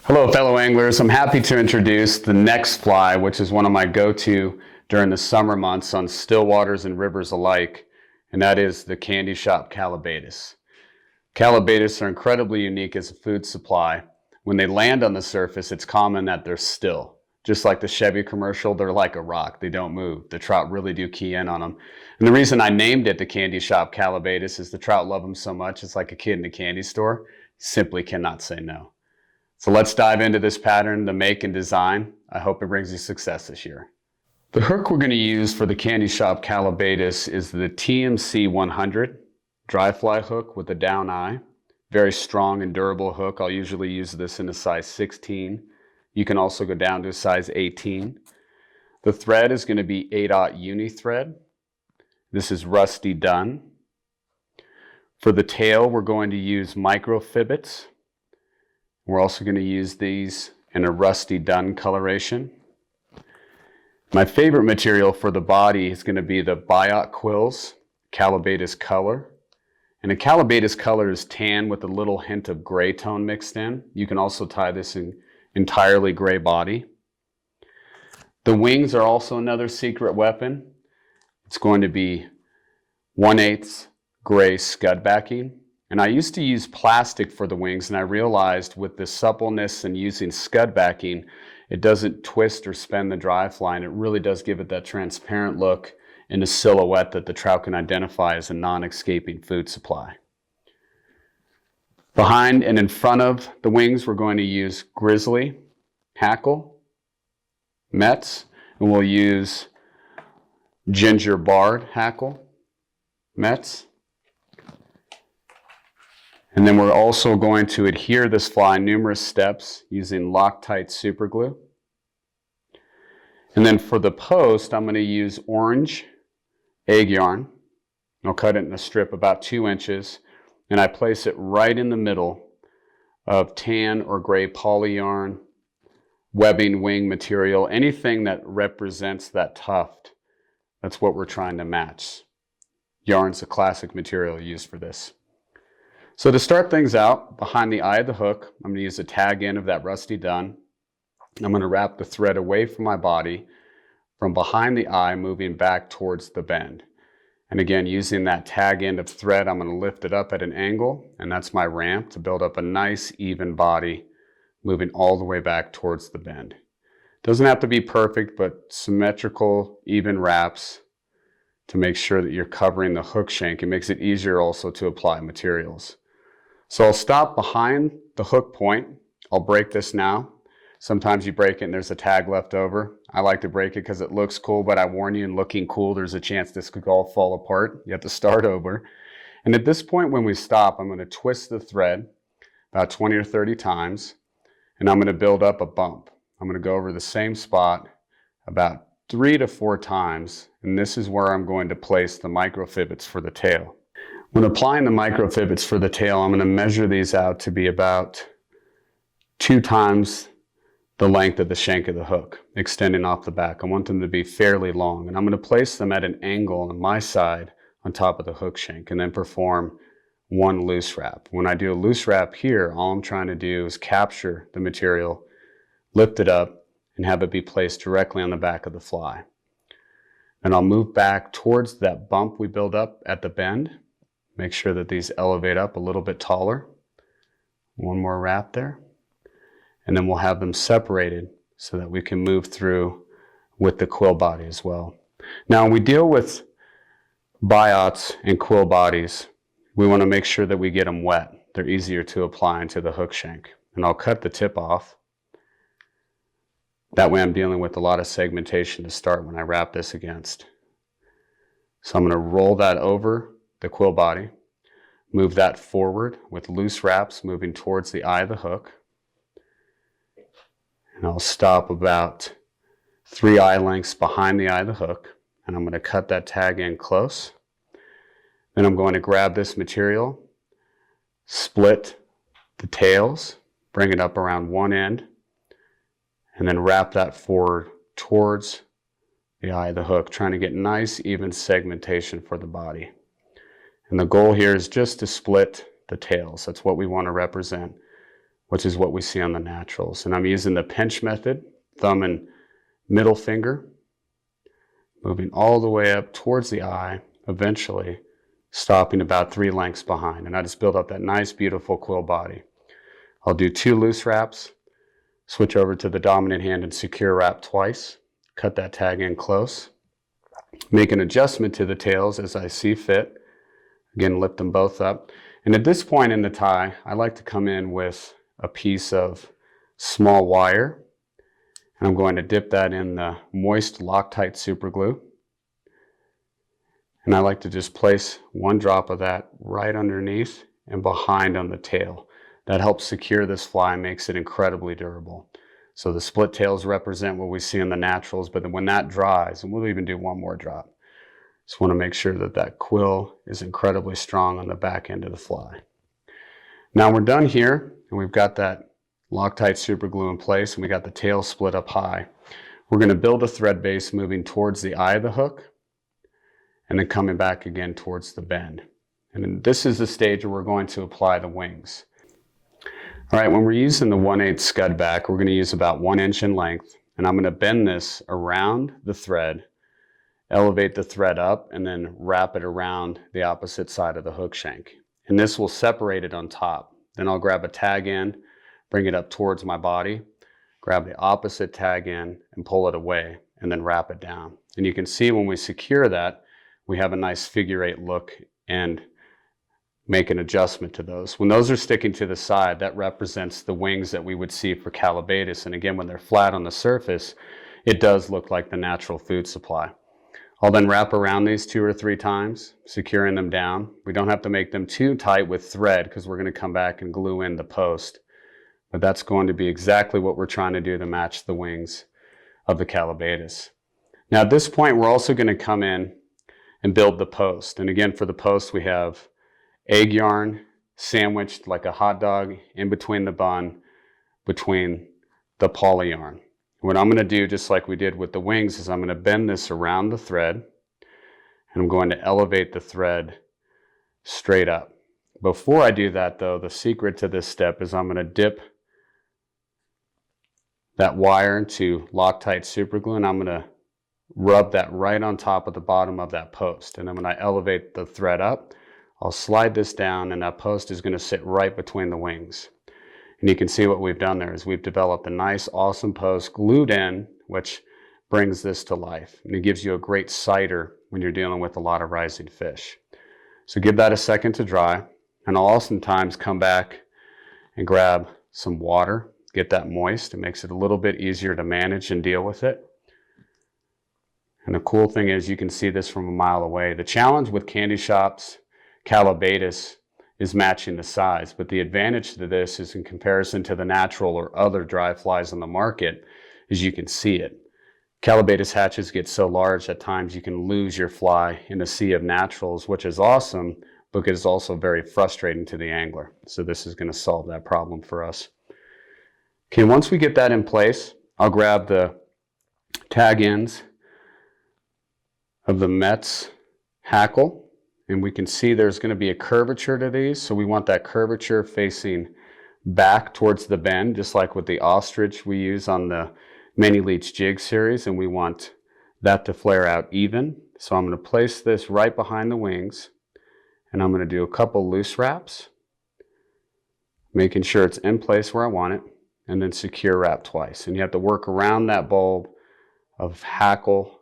Hello fellow anglers, I'm happy to introduce the next fly, which is one of my go-to during the summer months on still waters and rivers alike, and that is the Candy Shop Callibaetis. Callibaetis are incredibly unique as a food supply. When they land on the surface, it's common that they're still. Just like the Chevy commercial, they're like a rock, they don't move. The trout really do key in on them. And the reason I named it the Candy Shop Callibaetis is the trout love them so much, it's like a kid in a candy store. Simply cannot say no. So let's dive into this pattern, the make and design. I hope it brings you success this year. The hook we're going to use for the Candy Shop Callibaetis is the TMC 100 dry fly hook with a down eye. Very strong and durable hook. I'll usually use this in a size 16. You can also go down to a size 18. The thread is going to be 8/0 uni thread. This is rusty dun. For the tail, we're going to use micro fibbits. We're also going to use these in a rusty dun coloration. My favorite material for the body is going to be the biot quills, Callibaetis color. And a Callibaetis color is tan with a little hint of gray tone mixed in. You can also tie this in entirely gray body. The wings are also another secret weapon. It's going to be 1/8 gray scud backing. And I used to use plastic for the wings, and I realized with the suppleness and using scud backing, it doesn't twist or spin the dry fly, and it really does give it that transparent look and a silhouette that the trout can identify as a non-escaping food supply. Behind and in front of the wings, we're going to use grizzly, hackle, mets, and we'll use ginger barred hackle, mets. And then we're also going to adhere this fly numerous steps using Loctite super glue. And then for the post, I'm going to use orange egg yarn. I'll cut it in a strip about 2 inches, and I place it right in the middle of tan or gray poly yarn, webbing wing material, anything that represents that tuft. That's what we're trying to match. Yarn's a classic material used for this. So to start things out, behind the eye of the hook, I'm going to use the tag end of that rusty dun. I'm going to wrap the thread away from my body, from behind the eye, moving back towards the bend. And again, using that tag end of thread, I'm going to lift it up at an angle, and that's my ramp to build up a nice even body, moving all the way back towards the bend. Doesn't have to be perfect, but symmetrical, even wraps to make sure that you're covering the hook shank. It makes it easier also to apply materials. So I'll stop behind the hook point. I'll break this now. Sometimes you break it and there's a tag left over. I like to break it because it looks cool, but I warn you, in looking cool, there's a chance this could all fall apart. You have to start over. And at this point when we stop, I'm going to twist the thread about 20 or 30 times, and I'm going to build up a bump. I'm going to go over the same spot about 3 to 4 times, and this is where I'm going to place the micro fibbits for the tail. When applying the micro fibbits for the tail, I'm going to measure these out to be about 2 times the length of the shank of the hook, extending off the back. I want them to be fairly long, and I'm going to place them at an angle on my side on top of the hook shank, and then perform 1 loose wrap. When I do a loose wrap here, all I'm trying to do is capture the material, lift it up, and have it be placed directly on the back of the fly. And I'll move back towards that bump we build up at the bend. Make sure that these elevate up a little bit taller. 1 more wrap there. And then we'll have them separated so that we can move through with the quill body as well. Now, when we deal with biots and quill bodies, we want to make sure that we get them wet. They're easier to apply into the hook shank. And I'll cut the tip off. That way I'm dealing with a lot of segmentation to start when I wrap this against. So I'm going to roll that over the quill body, move that forward with loose wraps moving towards the eye of the hook. And I'll stop about 3 eye lengths behind the eye of the hook, and I'm going to cut that tag in close. Then I'm going to grab this material, split the tails, bring it up around one end, and then wrap that forward towards the eye of the hook, trying to get nice even segmentation for the body. And the goal here is just to split the tails. That's what we want to represent which is what we see on the naturals. And I'm using the pinch method, thumb and middle finger, moving all the way up towards the eye, eventually stopping about 3 lengths behind. And I just build up that nice, beautiful quill body. I'll do 2 loose wraps, switch over to the dominant hand and secure wrap twice, cut that tag in close, make an adjustment to the tails as I see fit. Again, lift them both up. And at this point in the tie, I like to come in with a piece of small wire. And I'm going to dip that in the moist Loctite super glue. And I like to just place 1 drop of that right underneath and behind on the tail. That helps secure this fly and makes it incredibly durable. So the split tails represent what we see in the naturals, but then when that dries, and we'll even do 1 more drop, just want to make sure that that quill is incredibly strong on the back end of the fly. Now we're done here, and we've got that Loctite super glue in place, and we got the tail split up high. We're going to build a thread base moving towards the eye of the hook, and then coming back again towards the bend. And then this is the stage where we're going to apply the wings. All right, when we're using the 1/8 scud back, we're going to use about 1 inch in length, and I'm going to bend this around the thread, elevate the thread up, and then wrap it around the opposite side of the hook shank. And this will separate it on top. Then I'll grab a tag end, bring it up towards my body, grab the opposite tag end and pull it away, and then wrap it down. And you can see when we secure that, we have a nice figure 8 look and make an adjustment to those. When those are sticking to the side, that represents the wings that we would see for Callibaetis. And again, when they're flat on the surface, it does look like the natural food supply. I'll then wrap around these 2 or 3 times, securing them down. We don't have to make them too tight with thread because we're going to come back and glue in the post. But that's going to be exactly what we're trying to do to match the wings of the Callibaetis. Now at this point, we're also going to come in and build the post. And again, for the post, we have egg yarn sandwiched like a hot dog in between the bun, between the poly yarn. What I'm going to do, just like we did with the wings, is I'm going to bend this around the thread, and I'm going to elevate the thread straight up. Before I do that though, the secret to this step is I'm going to dip that wire into Loctite super glue, and I'm going to rub that right on top of the bottom of that post. And then when I elevate the thread up, I'll slide this down, and that post is going to sit right between the wings. And you can see what we've done there is we've developed a nice, awesome post glued in, which brings this to life. And it gives you a great sighter when you're dealing with a lot of rising fish. So give that a second to dry. And I'll oftentimes come back and grab some water, get that moist. It makes it a little bit easier to manage and deal with it. And the cool thing is you can see this from a mile away. The challenge with Candy Shop's Callibaetis is matching the size, but the advantage to this is in comparison to the natural or other dry flies on the market is you can see it. Callibaetis hatches get so large at times you can lose your fly in a sea of naturals, which is awesome, but it's also very frustrating to the angler. So this is going to solve that problem for us. Okay, once we get that in place, I'll grab the tag ends of the Metz Hackle. And we can see there's going to be a curvature to these. So we want that curvature facing back towards the bend, just like with the ostrich we use on the Mini Leech Jig series. And we want that to flare out even. So I'm going to place this right behind the wings. And I'm going to do a couple loose wraps, making sure it's in place where I want it. And then secure wrap twice. And you have to work around that bulb of Hackle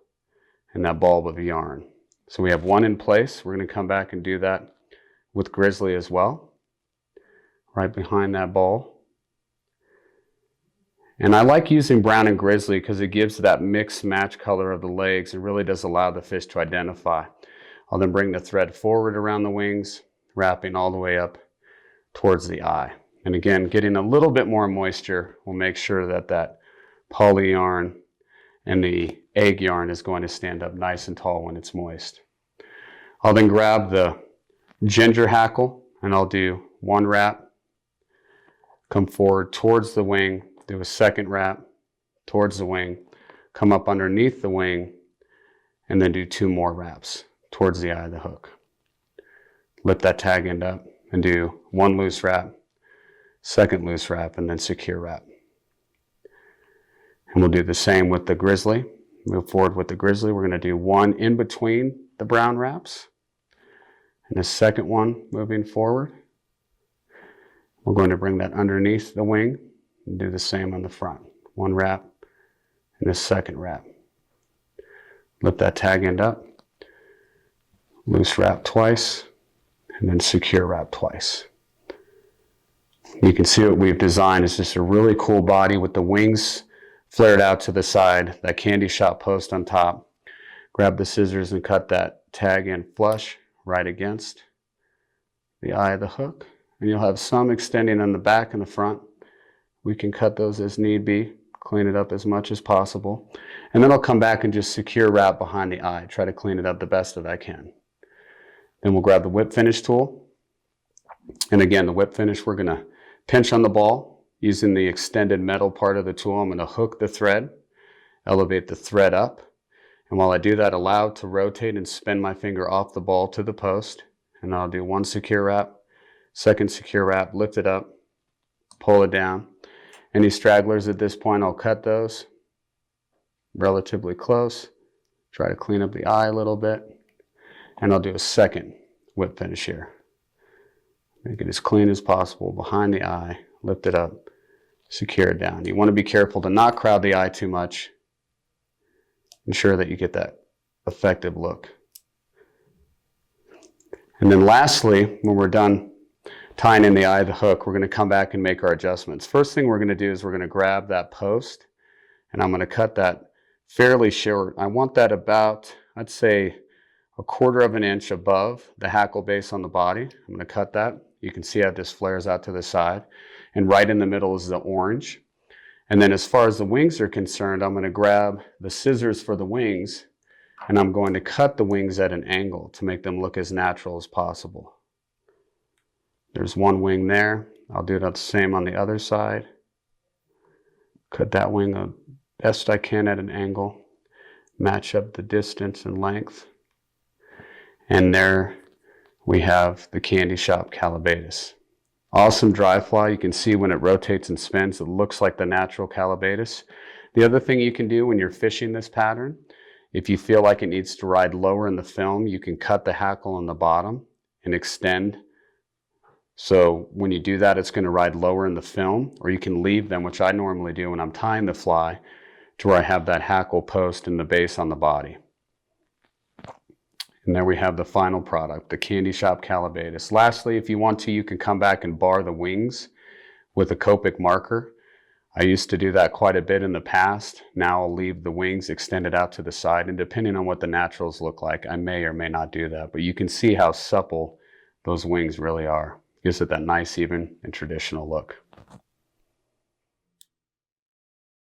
and that bulb of yarn. So we have one in place. We're going to come back and do that with Grizzly as well, right behind that ball. And I like using brown and Grizzly because it gives that mixed match color of the legs. It really does allow the fish to identify. I'll then bring the thread forward around the wings, wrapping all the way up towards the eye. And again, getting a little bit more moisture will make sure that that poly yarn and the egg yarn is going to stand up nice and tall when it's moist. I'll then grab the ginger hackle and I'll do 1 wrap, come forward towards the wing, do a 2nd wrap towards the wing, come up underneath the wing, and then do 2 more wraps towards the eye of the hook. Lift that tag end up and do 1 loose wrap, second loose wrap, and then secure wrap. And we'll do the same with the grizzly. Move forward with the grizzly. We're going to do one in between the brown wraps, and the second one moving forward. We're going to bring that underneath the wing and do the same on the front. One wrap and the second wrap. Lift that tag end up, loose wrap twice, and then secure wrap twice. You can see what we've designed is just a really cool body with the wings flared out to the side, that Candy Shop post on top. Grab the scissors and cut that tag end flush right against the eye of the hook. And you'll have some extending on the back and the front. We can cut those as need be, clean it up as much as possible. And then I'll come back and just secure wrap behind the eye, try to clean it up the best that I can. Then we'll grab the whip finish tool. And again, the whip finish, we're going to pinch on the ball using the extended metal part of the tool. I'm going to hook the thread, elevate the thread up. And while I do that, allow it to rotate and spin my finger off the ball to the post. And I'll do one secure wrap, second secure wrap, lift it up, pull it down. Any stragglers at this point, I'll cut those relatively close. Try to clean up the eye a little bit. And I'll do a second whip finish here. Make it as clean as possible behind the eye, lift it up, secure it down. You want to be careful to not crowd the eye too much. Ensure that you get that effective look. And then lastly, when we're done tying in the eye of the hook, we're going to come back and make our adjustments. First thing we're going to do is we're going to grab that post, and I'm going to cut that fairly short. I want that about, I'd say, 1/4 of an inch above the hackle base on the body. I'm going to cut that. You can see how this flares out to the side. And right in the middle is the orange. And then as far as the wings are concerned, I'm going to grab the scissors for the wings, and I'm going to cut the wings at an angle to make them look as natural as possible. There's one wing there. I'll do the same on the other side. Cut that wing the best I can at an angle. Match up the distance and length. And there we have the Candy Shop Callibaetis. Awesome dry fly. You can see when it rotates and spins, it looks like the natural Callibaetis. The other thing you can do when you're fishing this pattern, if you feel like it needs to ride lower in the film, you can cut the hackle on the bottom and extend. So when you do that, it's going to ride lower in the film, or you can leave them, which I normally do when I'm tying the fly, to where I have that hackle post and the base on the body. And there we have the final product, the Candy Shop Callibaetis. Lastly, if you want to, you can come back and bar the wings with a Copic marker. I used to do that quite a bit in the past. Now I'll leave the wings extended out to the side, and depending on what the naturals look like, I may or may not do that. But you can see how supple those wings really are. Gives it that nice, even, and traditional look.